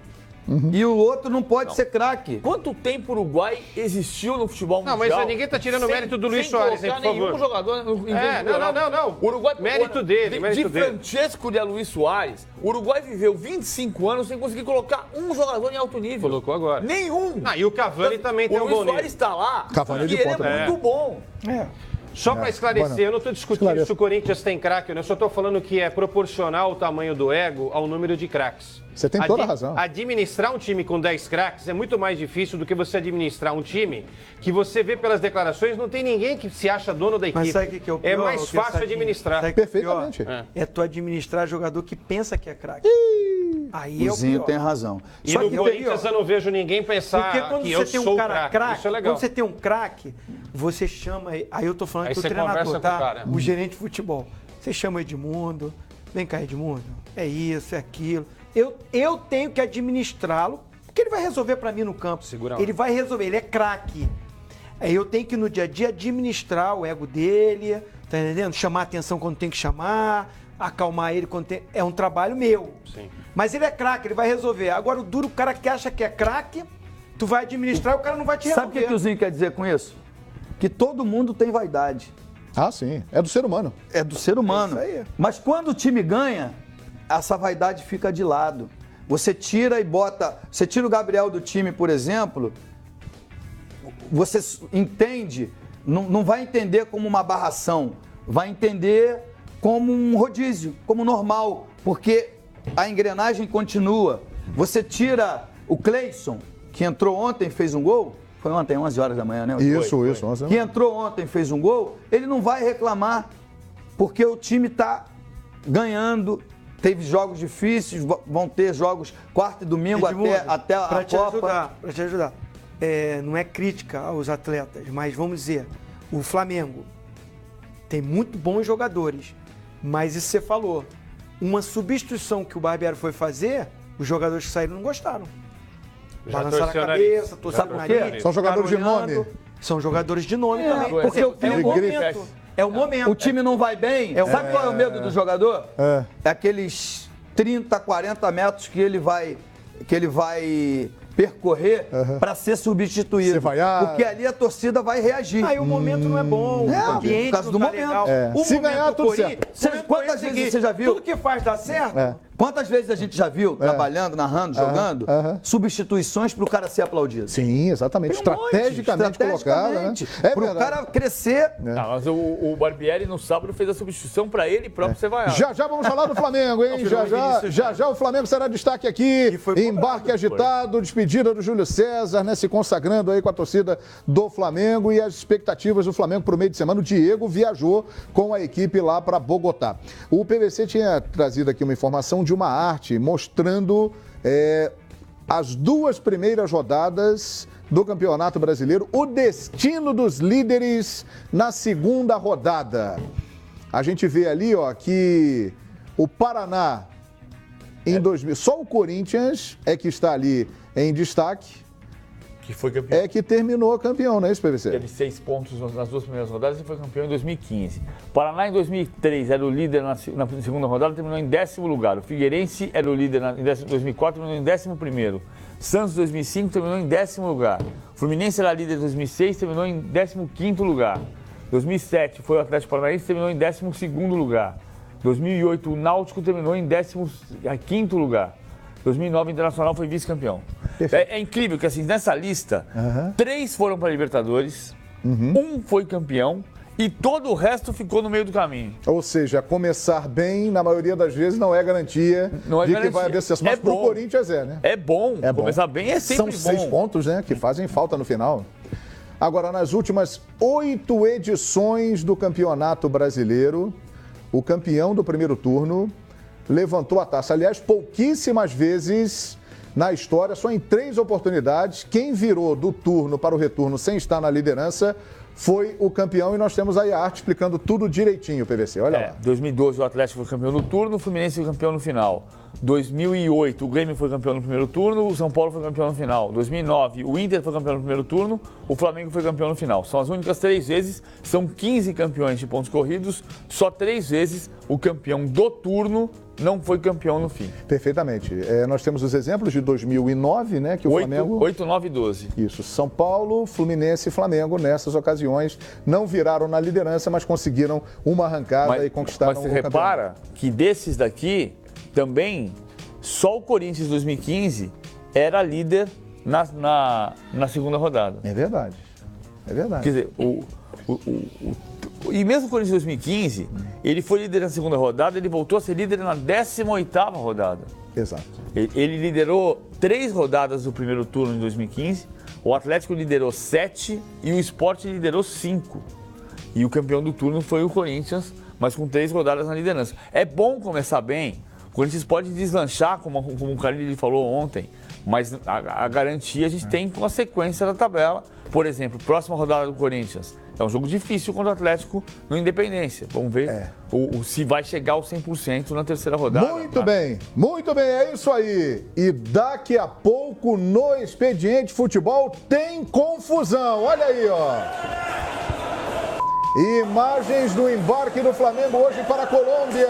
e o outro não pode ser craque. Quanto tempo o Uruguai existiu no futebol mundial? Não, mas ninguém tá tirando o mérito do Luiz Soares, hein, por favor. Nenhum jogador não. O Uruguai, mérito dele. Francesco de Luiz Soares, o Uruguai viveu 25 anos sem conseguir colocar um jogador em alto nível. Colocou agora. Nenhum. E o Cavani também tem um bom nível. O Luiz Soares está lá Cavani e ele é muito bom. Só para esclarecer, eu não estou discutindo se o Corinthians tem craque, eu só estou falando que é proporcional o tamanho do ego ao número de craques. Você tem toda a razão. Administrar um time com 10 craques é muito mais difícil do que você administrar um time que você vê pelas declarações, não tem ninguém que se acha dono da equipe. Mas sabe o que é o pior? É mais fácil administrar. Perfeitamente. É tu administrar jogador que pensa que é craque. Aí o Zinho tem razão. E no Corinthians eu não vejo ninguém pensar que eu sou craque. Isso é legal. Quando você tem um craque, você chama... Aí eu tô falando do treinador, tá? O gerente de futebol. Você chama o Edmundo. Vem cá, Edmundo. É isso, é aquilo. Eu tenho que administrá-lo, porque ele vai resolver para mim no campo. Ele vai resolver, ele é craque. Aí eu tenho que no dia a dia administrar o ego dele, tá entendendo? Chamar a atenção quando tem que chamar, acalmar ele quando tem... É um trabalho meu. Sim. Mas ele é craque, ele vai resolver. Agora o duro, o cara que acha que é craque, tu vai administrar e o cara não vai te resolver. Sabe o que o Zinho quer dizer com isso? Que todo mundo tem vaidade. Ah, sim. É do ser humano. É do ser humano. É isso aí. Mas quando o time ganha, essa vaidade fica de lado. Você tira e bota... Você tira o Gabriel do time, por exemplo, você entende, não vai entender como uma barração, vai entender como um rodízio, como normal, porque a engrenagem continua. Você tira o Cleison, que entrou ontem e fez um gol, Foi ontem, 11 horas da manhã, né? Isso, 11 que entrou ontem, fez um gol, ele não vai reclamar, porque o time está ganhando, teve jogos difíceis, vão ter jogos quarta e domingo até a Copa. Para te ajudar, não é crítica aos atletas, mas vamos dizer, o Flamengo tem muito bons jogadores, mas isso você falou, uma substituição que o Barbieri foi fazer, os jogadores que saíram não gostaram. Balançaram a cabeça, torceram o nariz. São jogadores de nome. São jogadores de nome também. Porque o momento. É o momento. O time não vai bem. Sabe qual é o medo do jogador? É aqueles 30, 40 metros que ele vai percorrer para ser substituído. Porque ali a torcida vai reagir. Aí o momento não é bom. O ambiente por causa do momento. Se ganhar, tudo certo. Quantas vezes você já viu? Tudo que faz dá certo. Quantas vezes a gente já viu, trabalhando, narrando, jogando, substituições para o cara ser aplaudido? Sim, exatamente. Estrategicamente colocado, né? Para o cara crescer. Não, mas o Barbieri no sábado fez a substituição para ele próprio ser vaiado. Já vamos falar do Flamengo, hein? Já o Flamengo será destaque aqui. Embarque agitado, despedida do Júlio César, né? Se consagrando aí com a torcida do Flamengo e as expectativas do Flamengo para o meio de semana. O Diego viajou com a equipe lá para Bogotá. O PVC tinha trazido aqui uma informação de uma arte mostrando as duas primeiras rodadas do Campeonato Brasileiro, o destino dos líderes na segunda rodada. A gente vê ali, ó, que o Paraná em 2000, só o Corinthians é que está ali em destaque. Que foi campeão. É que terminou campeão, não é isso, PVC? Teve 6 pontos nas duas primeiras rodadas e foi campeão em 2015. Paraná em 2003 era o líder na segunda rodada, terminou em 10º lugar. O Figueirense era o líder em 2004, terminou em 11º. Santos em 2005 terminou em 10º lugar. O Fluminense era líder em 2006, terminou em 15º lugar. 2007 foi o Atlético Paranaense, terminou em 12º lugar. 2008 o Náutico terminou em 15º lugar. 2009 o Internacional foi vice-campeão. É incrível que assim, nessa lista, 3 foram para a Libertadores, 1 foi campeão e todo o resto ficou no meio do caminho. Ou seja, começar bem, na maioria das vezes, não é garantia que vai haver sucesso. Mas pro Corinthians né? É bom. Começar bem é sempre bom. São 6 pontos, né, que fazem falta no final. Agora, nas últimas 8 edições do Campeonato Brasileiro, o campeão do primeiro turno levantou a taça. Aliás, pouquíssimas vezes na história, só em 3 oportunidades, quem virou do turno para o retorno sem estar na liderança foi o campeão. E nós temos aí a arte explicando tudo direitinho, PVC. Olha lá. 2012 o Atlético foi campeão no turno, o Fluminense foi campeão no final. 2008 o Grêmio foi campeão no primeiro turno, o São Paulo foi campeão no final. 2009 o Inter foi campeão no primeiro turno, o Flamengo foi campeão no final. São as únicas 3 vezes, são 15 campeões de pontos corridos, só 3 vezes o campeão do turno não foi campeão no fim. Perfeitamente. Nós temos os exemplos de 2009, né, que o Flamengo... 8, 9 e 12. Isso. São Paulo, Fluminense e Flamengo, nessas ocasiões, não viraram na liderança, mas conseguiram uma arrancada e conquistaram o campeonato. Mas você repara que desses daqui, também, só o Corinthians 2015 era líder na segunda rodada. É verdade. É verdade. Quer dizer, e mesmo o Corinthians 2015, ele foi líder na segunda rodada, ele voltou a ser líder na 18ª rodada. Exato. Ele liderou 3 rodadas do primeiro turno em 2015, o Atlético liderou 7 e o Sport liderou 5. E o campeão do turno foi o Corinthians, mas com 3 rodadas na liderança. É bom começar bem, o Corinthians pode deslanchar, como o Carille falou ontem, mas a garantia a gente tem com a sequência da tabela. Por exemplo, próxima rodada do Corinthians. É um jogo difícil contra o Atlético no Independência. Vamos ver se vai chegar aos 100% na terceira rodada. Muito bem, é isso aí. E daqui a pouco no Expediente Futebol tem confusão. Olha aí, ó. Imagens do embarque do Flamengo hoje para a Colômbia.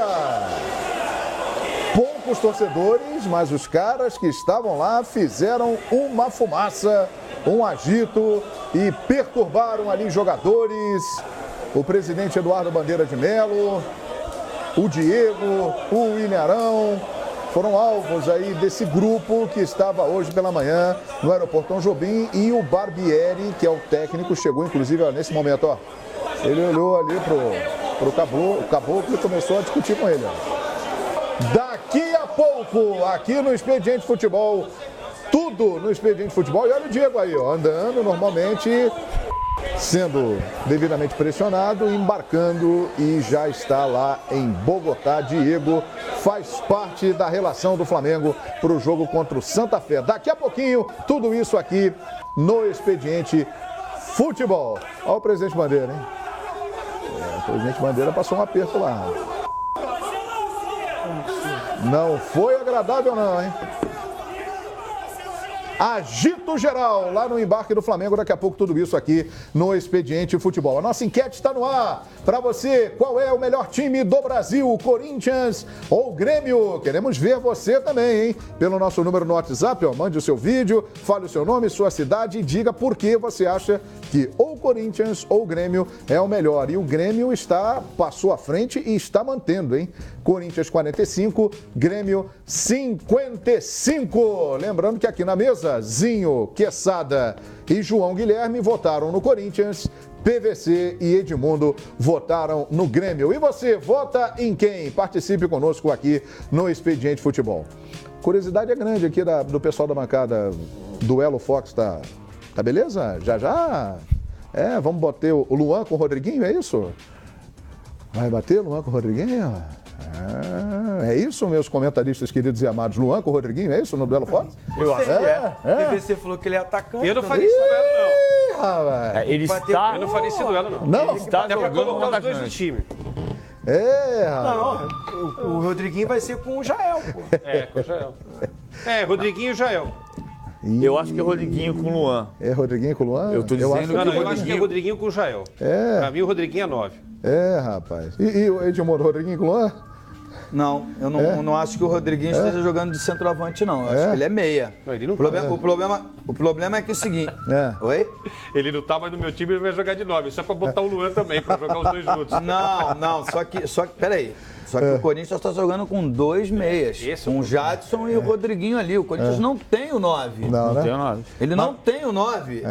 Poucos torcedores, mas os caras que estavam lá fizeram uma fumaça, um agito e perturbaram ali jogadores. O presidente Eduardo Bandeira de Mello, o Diego, o William Arão foram alvos aí desse grupo que estava hoje pela manhã no aeroporto Tom Jobim. E o Barbieri, que é o técnico, chegou inclusive nesse momento, ó. Ele olhou ali pro caboclo e começou a discutir com ele, ó. Daqui a pouco, aqui no Expediente Futebol, tudo tudo no Expediente Futebol. E olha o Diego aí, ó, andando normalmente, sendo devidamente pressionado, embarcando e já está lá em Bogotá. Diego faz parte da relação do Flamengo para o jogo contra o Santa Fé. Daqui a pouquinho, tudo isso aqui no Expediente Futebol. Olha o presidente Bandeira, hein? O presidente Bandeira passou um aperto lá. Não foi agradável não, hein? Agito geral lá no embarque do Flamengo. Daqui a pouco tudo isso aqui no Expediente Futebol. A nossa enquete está no ar. Para você, qual é o melhor time do Brasil? Corinthians ou Grêmio? Queremos ver você também, hein? Pelo nosso número no WhatsApp, ó, mande o seu vídeo, fale o seu nome, sua cidade e diga por que você acha que ou Corinthians ou Grêmio é o melhor. E o Grêmio passou à frente e está mantendo, hein? Corinthians 45, Grêmio 55. Lembrando que aqui na mesa, Zinho, Quesada e João Guilherme votaram no Corinthians, PVC e Edmundo votaram no Grêmio. E você, vota em quem? Participe conosco aqui no Expediente Futebol. Curiosidade é grande aqui do pessoal da bancada. Duelo Fox tá beleza? Já? Vamos bater o Luan com o Rodriguinho, é isso? Vai bater o Luan com o Rodriguinho? É isso, meus comentaristas queridos e amados. Luan com o Rodriguinho, é isso no Duelo Fox? Eu acho que é. O PVC falou que ele é atacante. Eu não faria esse duelo, não. Ele está... Eu não faria esse duelo, não. Não? Ele está Até pra jogando colocar os dois no time. Não, o Rodriguinho vai ser com o Jael, pô. Com o Jael. Rodriguinho e Jael. Eu acho que é Rodriguinho com o Luan. É Rodriguinho com o Luan? Eu tô dizendo eu acho que é Rodriguinho com o Jael. Pra mim, o Rodriguinho é 9. Rapaz. E o Edmundo, Rodriguinho com o Luan? Não, eu não acho que o Rodriguinho esteja jogando de centroavante, não. Eu acho que ele é meia. Não, ele não o problema é que é o seguinte... Oi? Ele não tá mais no meu time, ele vai jogar de 9. Só pra botar o Luan também, pra jogar os dois juntos. Não, só que peraí. Só que o Corinthians está jogando com 2 meias. Com o Jadson e o Rodriguinho ali. O Corinthians não tem o 9. Não tem o 9. Ele não tem o 9.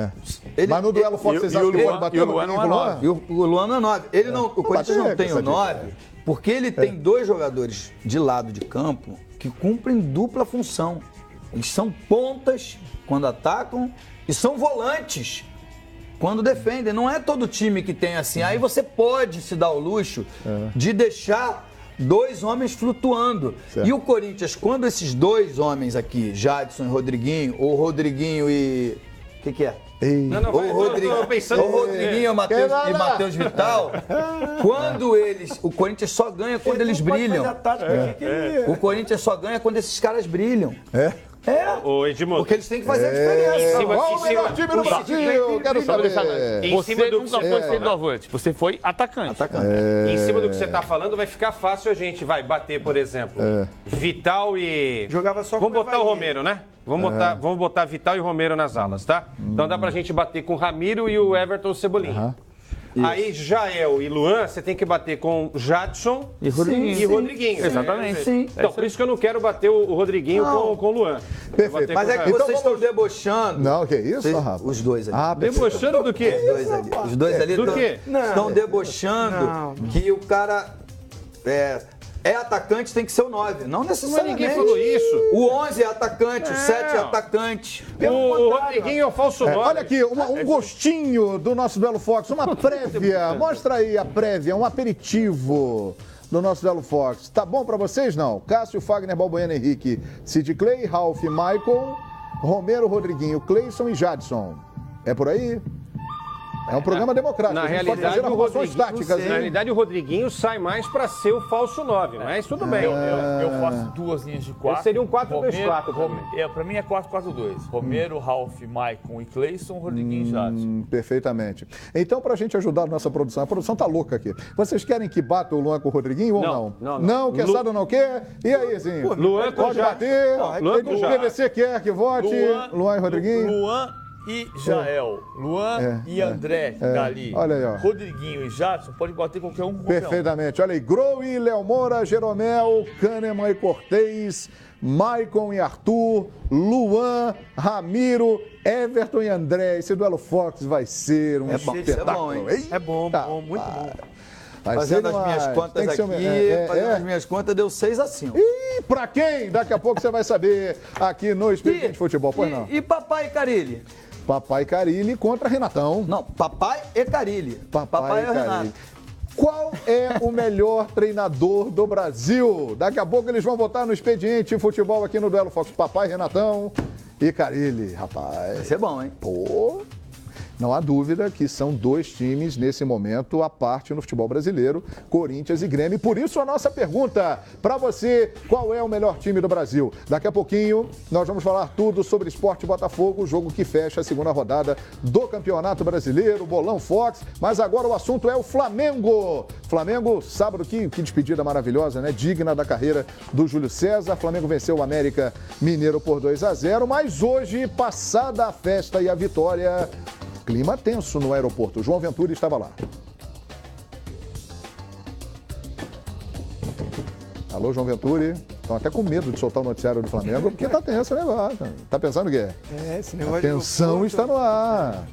Mas no duelo Fox, vocês acham que ele pode bater o Luan não é 9. E o Luan não é 9. O Corinthians não tem o 9 porque ele tem 2 jogadores de lado de campo que cumprem dupla função. Eles são pontas quando atacam e são volantes quando defendem. Não é todo time que tem assim. Aí você pode se dar o luxo de deixar 2 homens flutuando. Certo. E o Corinthians, quando esses 2 homens aqui, Jadson e Rodriguinho, ou Rodriguinho e... O que é? O Rodriguinho e Matheus Vital, quando o Corinthians só ganha quando eles brilham. O Corinthians só ganha quando esses caras brilham. Ô, Edmundo. Porque eles têm que fazer a diferença. Qual o melhor time do Brasil? Quero saber. Você nunca foi centroavante, você foi atacante. Em cima do que você está falando, vai ficar fácil a gente bater, por exemplo, Vital e... Jogava só Vamos botar o Romero, né? Vamos botar Vital e Romero nas alas, tá? Então dá pra gente bater com o Ramiro e o Everton Cebolinha. Aí, Jael e Luan, você tem que bater com Jadson e Rodriguinho. Exatamente. Sim. Então, por isso que eu não quero bater o Rodriguinho com o Luan. Perfeito. Mas é que vocês estão debochando. Não, que isso, rapaz? Os 2 ali. Debochando do quê? Os dois ali Do quê? Estão debochando que o cara é atacante, tem que ser o 9. Não necessariamente. Ninguém falou isso. O 11 é atacante, o 7 é atacante. O Rodriguinho é o falso 9. Olha aqui, um gostinho do nosso Duelo Fox, uma prévia. Mostra aí a prévia, um aperitivo do nosso Duelo Fox. Tá bom pra vocês, não? Cássio, Fagner, Balbuena, Henrique, Sid Clay, Ralf, Michael, Romero, Rodriguinho, Cleison e Jadson. É por aí? É um programa democrático. Na realidade, o Rodriguinho sai mais para ser o falso 9, mas tudo bem. Eu faço 2 linhas de 4. Seria um 4-2-4 Para mim é 4-4-2. Romero, Ralf, Maicon e Cleison, Rodriguinho e Jadson. Perfeitamente. Então, para a gente ajudar a nossa produção, a produção tá louca aqui. Vocês querem que bata o Luan com o Rodriguinho ou não? Não, Quesada não quer? E aí, Zinho? Luan pode bater? O PVC quer que vote? Luan e Rodriguinho? Luan e Jael, Luan e André Gali, olha aí, ó. Rodriguinho e Jadson, pode bater qualquer um. Perfeitamente. Olha aí, Grohe, Léo Moura, Jeromel, Kahneman e Cortez, Maicon e Arthur, Luan, Ramiro, Everton e André. Esse Duelo Fox vai ser um espetáculo. É bom, muito bom. Fazendo as minhas contas aqui, fazendo as minhas contas, deu 6-5. E pra quem? Daqui a pouco você vai saber aqui no Expediente Futebol, pois não. E Papai Carilli? Papai Carilli contra Renatão. Não, Papai e Carilli. Papai e Renato. Qual é o melhor treinador do Brasil? Daqui a pouco eles vão votar no Expediente Futebol aqui no Duelo Fox. Papai, Renatão e Carilli, rapaz. Vai ser bom, hein? Pô, não há dúvida que são dois times, nesse momento, à parte no futebol brasileiro, Corinthians e Grêmio. Por isso, a nossa pergunta para você, qual é o melhor time do Brasil? Daqui a pouquinho, nós vamos falar tudo sobre Sport Botafogo, o jogo que fecha a segunda rodada do Campeonato Brasileiro, Bolão Fox. Mas agora o assunto é o Flamengo. Flamengo, sábado, que despedida maravilhosa, né? Digna da carreira do Júlio César. Flamengo venceu o América Mineiro por 2-0, mas hoje, passada a festa e a vitória... Clima tenso no aeroporto. O João Ventura estava lá. Alô, João Ventura. Estão até com medo de soltar o noticiário do Flamengo, porque tá tenso o negócio. Tá pensando o quê? Esse negócio. A tensão está no ar.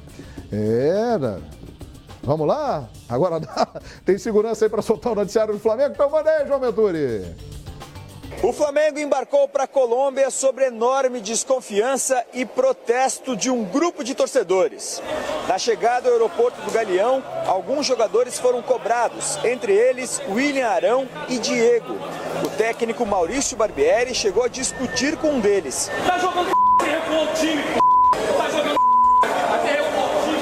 Vamos lá? Agora dá. Tem segurança aí para soltar o noticiário do Flamengo? Então manda aí, João Ventura. O Flamengo embarcou para a Colômbia sob enorme desconfiança e protesto de um grupo de torcedores. Na chegada ao aeroporto do Galeão, alguns jogadores foram cobrados, entre eles William Arão e Diego. O técnico Maurício Barbieri chegou a discutir com um deles. Tá jogando recuou o time, tá jogando até recuou o time.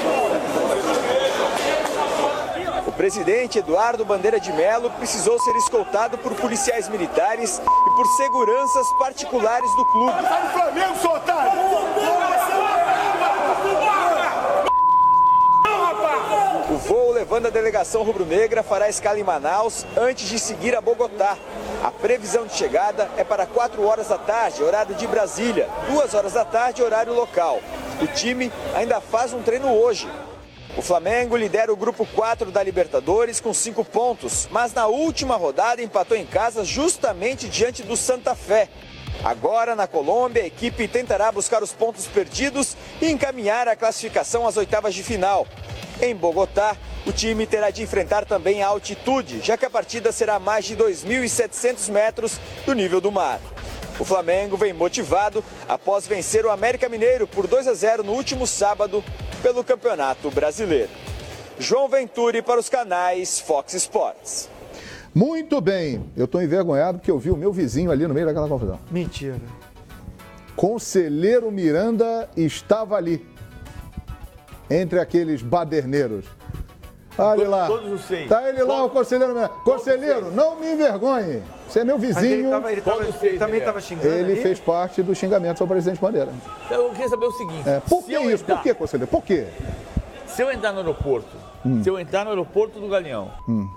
O presidente Eduardo Bandeira de Mello precisou ser escoltado por policiais militares e por seguranças particulares do clube. Tá no Flamengo, seu otário! O voo levando a delegação rubro-negra fará escala em Manaus antes de seguir a Bogotá. A previsão de chegada é para 4 horas da tarde, horário de Brasília, 2 horas da tarde, horário local. O time ainda faz um treino hoje. O Flamengo lidera o grupo 4 da Libertadores com 5 pontos, mas na última rodada empatou em casa justamente diante do Santa Fé. Agora, na Colômbia, a equipe tentará buscar os pontos perdidos e encaminhar a classificação às oitavas de final. Em Bogotá, o time terá de enfrentar também a altitude, já que a partida será a mais de 2.700 metros do nível do mar. O Flamengo vem motivado após vencer o América Mineiro por 2-0 no último sábado pelo Campeonato Brasileiro. João Venturi para os canais Fox Sports. Muito bem. Eu estou envergonhado porque eu vi o meu vizinho ali no meio daquela confusão. Mentira. Conselheiro Miranda estava ali, entre aqueles baderneiros. Olha lá. Todos os 6. Tá ele lá, o conselheiro Miranda. Conselheiro, não me envergonhe. Você é meu vizinho. Ele também estava xingando. Ele fez parte do xingamento ao presidente Bandeira. Eu queria saber o seguinte. Por que isso? Por que, conselheiro? Por quê? Se eu entrar no aeroporto, do Galeão,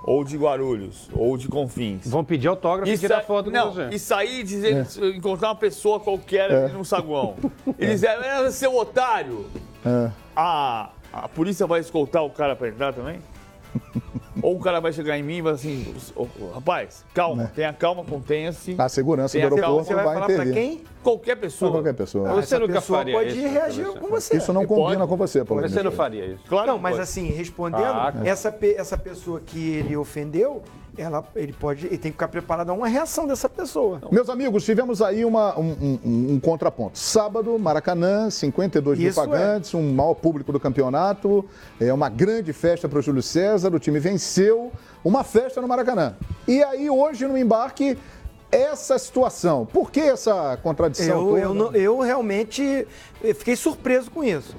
ou de Guarulhos, ou de Confins... Vão pedir autógrafo e tirar foto com você. E sair e dizer, encontrar uma pessoa qualquer ali no saguão. E dizer, seu otário, a polícia vai escoltar o cara para entrar também? Ou o cara vai chegar em mim e vai assim, rapaz, calma, tenha calma, contenha-se. A segurança do aeroporto você vai falar intervir. Pra quem? Qualquer pessoa. Qualquer pessoa. Você nunca faria pode isso, reagir com você. Isso não combina com você, Paulo. Você não faria isso. Claro. Não, mas assim, respondendo, essa pessoa que ele ofendeu, ele tem que ficar preparado a uma reação dessa pessoa. Meus amigos, tivemos aí um contraponto. Sábado, Maracanã, 52 mil pagantes, um maior público do campeonato, uma grande festa para o Júlio César, o time venceu, uma festa no Maracanã. E aí hoje no embarque, essa situação. Por que essa contradição toda? Eu realmente fiquei surpreso com isso.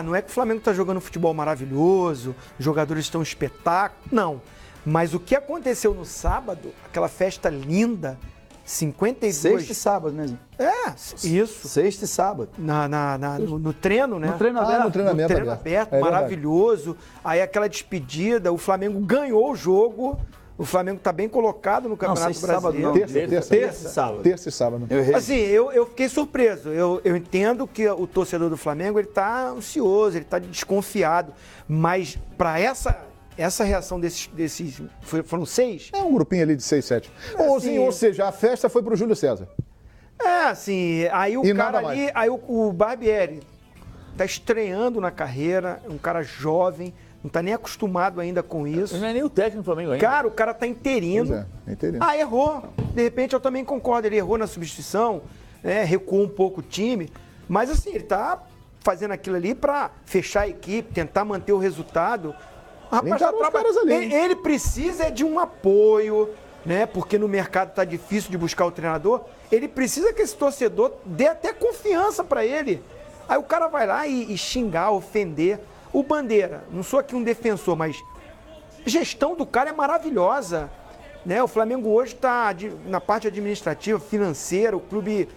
Não é que o Flamengo está jogando futebol maravilhoso, os jogadores estão espetáculo, não. Mas o que aconteceu no sábado, aquela festa linda, 52... Sexta e sábado, né? Isso. Sexta e sábado. No treino, né? No treino aberto. No treino aberto, maravilhoso. Aí aquela despedida, o Flamengo ganhou o jogo, o Flamengo está bem colocado no Campeonato Brasileiro. Terça e sábado. Assim, eu fiquei surpreso. Eu entendo que o torcedor do Flamengo ele está ansioso, ele está desconfiado, mas para essa reação desses foram 6? Um grupinho ali de 6, 7. Ou seja, a festa foi pro Júlio César. Assim, aí o cara ali, aí o Barbieri tá estreando na carreira, um cara jovem, não tá nem acostumado ainda com isso. Não é nem o técnico do Flamengo ainda. Cara, o cara tá interino. Interino. Ah, errou. De repente eu também concordo, ele errou na substituição, né, recuou um pouco o time, mas assim, ele tá fazendo aquilo ali para fechar a equipe, tentar manter o resultado. O rapaz tá trabalhando. Ele precisa de um apoio, né? Porque no mercado tá difícil de buscar o treinador. Ele precisa que esse torcedor dê até confiança para ele. Aí o cara vai lá e xingar, ofender. O Bandeira, não sou aqui um defensor, mas a gestão do cara é maravilhosa, né? O Flamengo hoje está na parte administrativa, financeira, o clube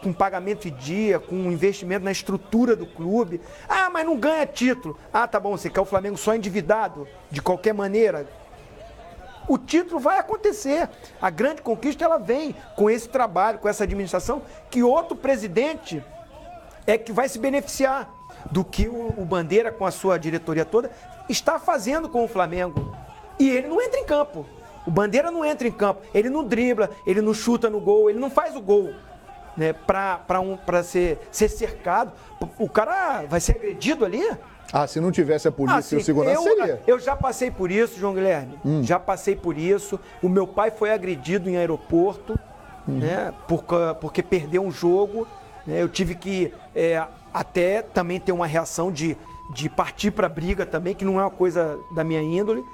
com pagamento em dia, com investimento na estrutura do clube. Ah, mas não ganha título. Ah, tá bom, você quer o Flamengo só endividado, de qualquer maneira. O título vai acontecer. A grande conquista, ela vem com esse trabalho, com essa administração, que outro presidente é que vai se beneficiar do que o Bandeira, com a sua diretoria toda, está fazendo com o Flamengo. E ele não entra em campo. O Bandeira não entra em campo. Ele não dribla, ele não chuta no gol, ele não faz o gol, né, para ser cercado. O cara vai ser agredido ali? Ah, se não tivesse a polícia e o segurança, seria? Eu já passei por isso, João Guilherme. Já passei por isso. O meu pai foi agredido em aeroporto, né, porque perdeu um jogo. Né, eu tive que até também ter uma reação de partir para briga também, que não é uma coisa da minha índole.